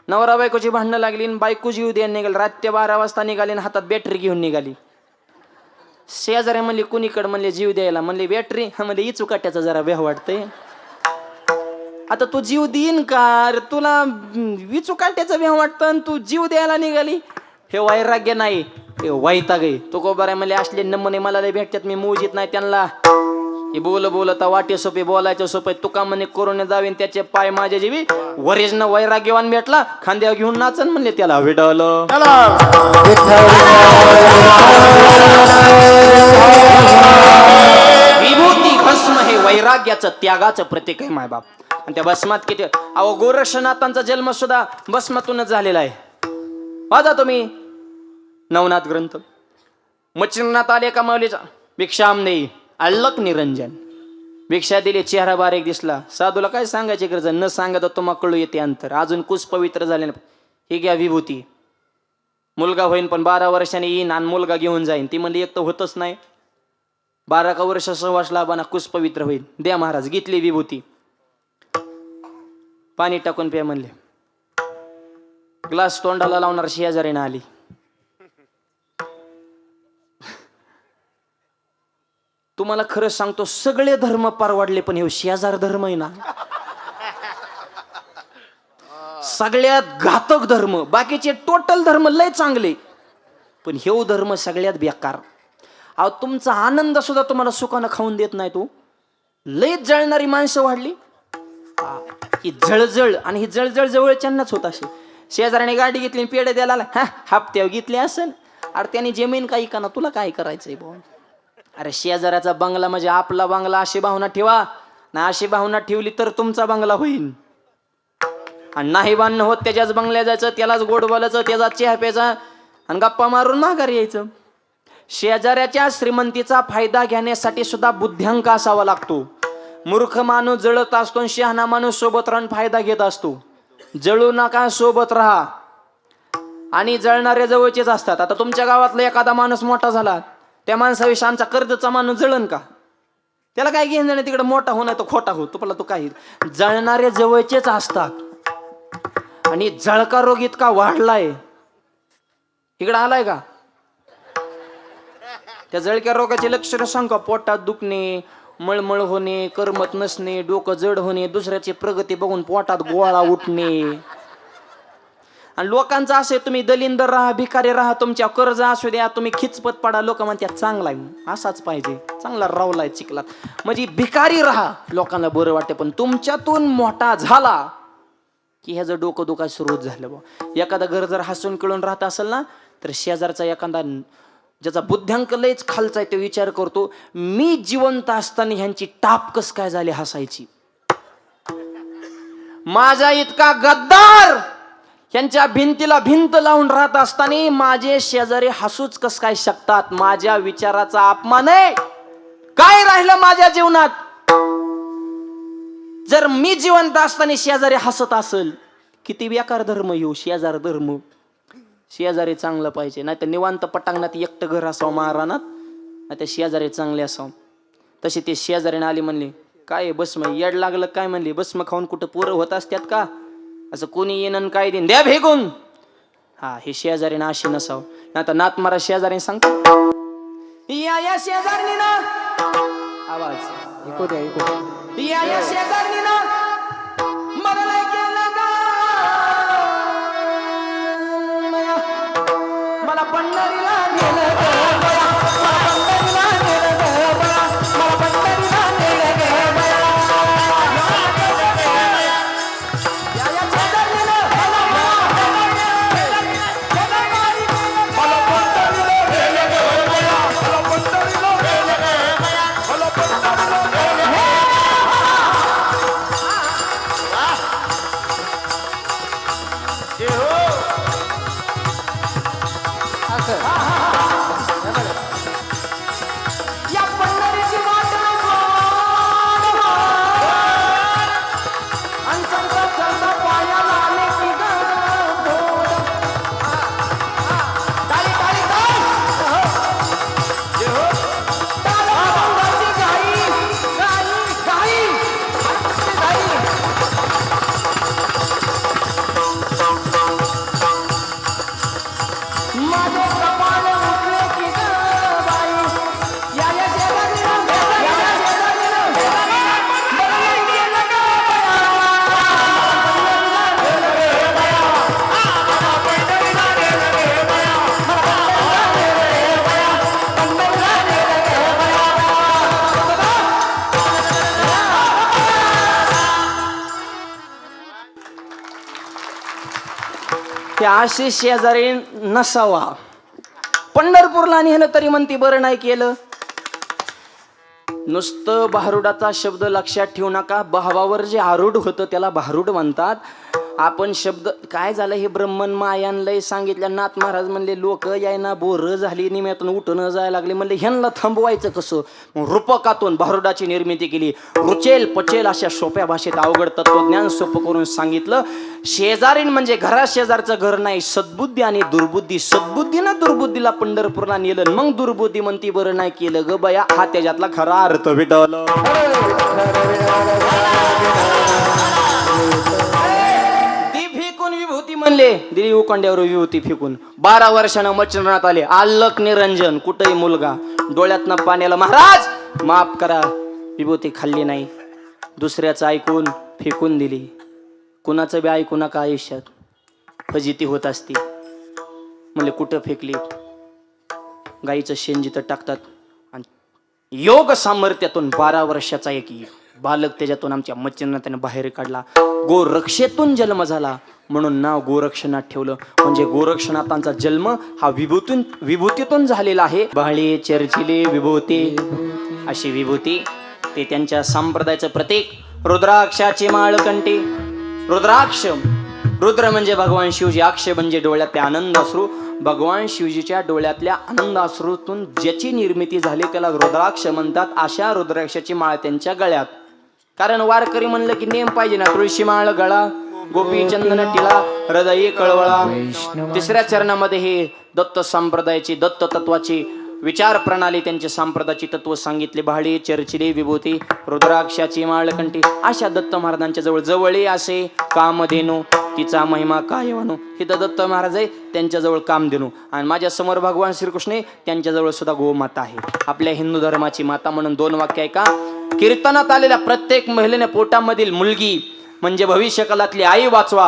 नवरा बायकोची भांडणं लागली आणि बायको जीव द्यायला निघाली. रात्री 12 वाजता निघाली आणि हातात बॅटरी घेऊन निघाली. शेजारी म्हणले कुणीकडे, म्हणले जीव द्यायला. म्हणले बॅटरी. म्हणले इचुकाट्याचा जरा भ्या वाटतंय. आता तू जीव देईन का, तुला विचुकाट्याचा भ्या वाटतं तू जीव द्यायला निघाली. हे वैराग्य नाही, हे वैताग आहे. तो को बरं म्हणले असले नमुने मला लय भेटतात, मी मोजीत नाही त्यांना. हे बोलता वाटे सोपे बोलायचं सोपे. तुका म्हणे कोरोना जावीन त्याचे पाय माझ्या जीवी. वरीज न वैराग्यवान भेटला, खांद्यावर घेऊन नाचन म्हणले त्याला विडवलं. विभूती भस्म हे वैराग्याचं त्यागाचं प्रतीक आहे माय बाप. आणि त्या भस्मात किती अहो गोरक्षनाथांचा जन्म सुद्धा भस्मातूनच झालेला आहे. वाचा तुम्ही नवनाथ ग्रंथ. मच्छिंद्रनाथ आले का माऊलीचा भिक्षाम नाही अल्लक निरंजन. भिक्षा दिली, चेहरा बारीक दिसला. साधूला काय सांगायची गरज, न सांगत तुम्हाला कळू येते अंतर. अजून कुस पवित्र झाले ना. हे घ्या विभूती. मुलगा होईन पण 12 वर्षांनी येईन आणि मुलगा घेऊन जाईन. ती म्हणली एक तर होतच नाही. 12 का वर्ष सहवास लाभाना कुस पवित्र होईल. द्या महाराज. घेतली विभूती. पाणी टाकून प्या म्हणले. ग्लास तोंडाला लावणार शेजारीनं आली. तुम्हाला खरं सांगतो सगळे धर्म परवडले पण हे शेजार धर्म आहे ना सगळ्यात घातक धर्म. बाकीचे टोटल धर्म लय चांगले पण हे धर्म सगळ्यात बेकार. अहो तुमचा आनंद सुद्धा तुम्हाला सुखानं खाऊन देत नाही. तो लय जळणारी माणसं वाढली. ही जळजळ आणि ही जळजळ जवळच्यांनाच होत असे. शेजाऱ्याने गाडी घेतली पेढे द्यायला हप्त्यावर घेतली असेल. अरे त्याने जमीन काही का ना, तुला काय करायचंय भाऊ. अरे शेजाऱ्याचा बंगला म्हणजे आपला बंगला अशी भावना ठेवा ना. अशी भावना ठेवली तर तुमचा बंगला होईल. आणि नाही बांधणं होत त्याच्याच बंगल्या जायचं, त्यालाच गोड बोलायचं, त्याचा चहा प्यायचा आणि गप्पा मारून माघारी यायचं. शेजाऱ्याच्या श्रीमंतीचा फायदा घेण्यासाठी सुद्धा बुद्ध्यांक असावा लागतो. मूर्ख माणूस जळत असतो आणि शहाणा माणूस सोबत राहून फायदा घेत असतो. जळू नका, सोबत राहा. आणि जळणारे जवळचेच असतात. आता तुमच्या गावातला एखादा माणूस मोठा झाला, त्या माणसाविषयी आमचा कर्जचा माणूस जळण का? त्याला काय घेऊन जाणे, तिकडे मोठा हो नाही तो खोटा हो. तुला तो काही जळणारे जवळचेच असतात. आणि जळका रोग इतका वाढलाय, इकडे आलाय का? त्या जळक्या रोगाचे लक्षण सांग का? पोटात दुखणे, मळमळ होणे, करमत नसणे, डोकं जड होणे, दुसऱ्याची प्रगती बघून पोटात गोळा उठणे. आणि लोकांचं असे तुम्ही दलिंदर राहा, भिकारी राहा, तुमच्या कर्ज असू द्या, तुम्ही खिचपत पडा, लोक म्हणतात चांगला आहे, असाच पाहिजे, चांगला रावलाय चिखलात, म्हणजे भिकारी राहा, लोकांना बरं वाटते. पण तुमच्यातून मोठा झाला की ह्याचं डोकं दुखा सुरू झालं बा. एखादा घर जर हसून खेळून राहत असेल ना, तर शेजारचा एखादा ज्याचा बुद्ध्यांक लयच खालचा आहे तो विचार करतो, मी जिवंत असताना ह्यांची टाप कस काय झाली हसायची. माझा इतका गद्दार ह्यांच्या भिंतीला भिंत लावून राहत असताना माझे शेजारी हसूच कस काय शकतात. माझ्या विचाराचा अपमान आहे. काय राहिलं माझ्या जीवनात? जर मी जिवंत असताना शेजारी हसत असेल, किती बेकार धर्म येऊ शेजार धर्म. शेजारी चांगलं पाहिजे, नाही तर निवांत पटांगणात एकटं घर असावं महाराणात, नाही तर शेजारी चांगले असावं. तसे ते शेजारीने आली म्हणले, काय भस्म येड लागलं काय? म्हणले भस्म खाऊन कुठं पोरं होत असतात का? असं कोणी येणं काय देईन द्या भेगून. हा, हे शेजारीनं अशी नसावं. नाही तर नात मारा शेजारी सांगतो, या शेजारी ना आवाज ऐकू द्या, ऐकू द्या. या शेजारी ना मला नाही केलं का, मला पंढरीला नेलं ग, मला पंढरीला नेलं ग, मला पंढरीला नेलं ग. ते असे शेजारी नसावा. पंढरपूरला नेलं तरी म्हणते बरं नाही केलं. नुसतं भारुडाचा शब्द लक्षात ठेवू नका. भावावर जे आरूढ होतं त्याला भारूड म्हणतात. आपण शब्द काय झालं हे ब्रह्मन मायान लय सांगितलं. नाथ महाराज म्हणले लोक यायना बोर झाली निम्यातून उठून जायला लागले. म्हणले ह्यांना थांबवायचं कसं. मग रूपकातून भारुडाची निर्मिती केली. रुचेल पचेल अशा सोप्या भाषेत अवघड तत्वज्ञान सोपं करून सांगितलं. शेजारीन म्हणजे घरा शेजारचं घर नाही, सद्बुद्धी आणि दुर्बुद्धी. सद्बुद्धीनं दुर्बुद्धीला पंढरपूरला नेलं, मग दुर्बुद्धी म्हणती बरं नाही केलं ग बया. हा त्याच्यातला खरा अर्थ भेटवलं. विभूती म्हणले दिली उकंड्यावर विभूती फेकून. 12 वर्षानं मच्छिंद्रनाथ आले. आल्लक निरंजन कुठेही मुलगा. डोळ्यातनं पाण्याला महाराज माफ करा विभूती खाल्ली नाही. दुसऱ्याचं ऐकून फेकून दिली. कुणाचं बी ऐकू नका आयुष्यात, फजिती होत असती. म्हणले कुठं फेकली. गाईचं शेण जिथं टाकतात. आणि योग सामर्थ्यातून 12 वर्षाचा एक बालक त्याच्यातून आमच्या मच्छिंद्रनाथाने बाहेर काढला. गोरक्षेतून जन्म झाला म्हणून नाव गोरक्षनाथ ठेवलं. म्हणजे गोरक्षनाथांचा जन्म हा विभूतीतून झालेला आहे. बहळे चर्चिले विभूती अशी विभूती ते त्यांच्या संप्रदायाचं प्रतीक. रुद्राक्षाची माळ कंठी. रुद्राक्ष रुद्र म्हणजे भगवान शिवजी, अक्ष म्हणजे डोळ्यातले आनंद अश्रू. भगवान शिवजीच्या डोळ्यातल्या आनंद अश्रूतून ज्याची निर्मिती झाली त्याला रुद्राक्ष म्हणतात. अशा रुद्राक्षाची माळ त्यांच्या गळ्यात. कारण वारकरी म्हणलं की नेम पाहिजे ना. तुळशी माळ गळा, गोपी चंदन टिळा, हृदयी कळवळा. तिसऱ्या चरणामध्ये हे दत्त संप्रदायाची दत्त तत्वाची विचार प्रणाली त्यांचे संप्रदायाची तत्व सांगितले. भाडी चर्चिले विभूती रुद्राक्षाची माळकंठी. अशा दत्त महाराजांच्या जवळ जवळे असे कामधेनू तिचा महिमा काय वनो. हे तर दत्त महाराज आहे, त्यांच्याजवळ कामधेनू. आणि माझ्या समोर भगवान श्रीकृष्ण त्यांच्याजवळ सुद्धा गोमाता आहे. आपल्या हिंदू धर्माची माता म्हणून 2 वाक्य आहे का. कीर्तनात आलेल्या प्रत्येक महिलेने पोटामधील मुलगी म्हणजे भविष्यकालातली आई वाचवा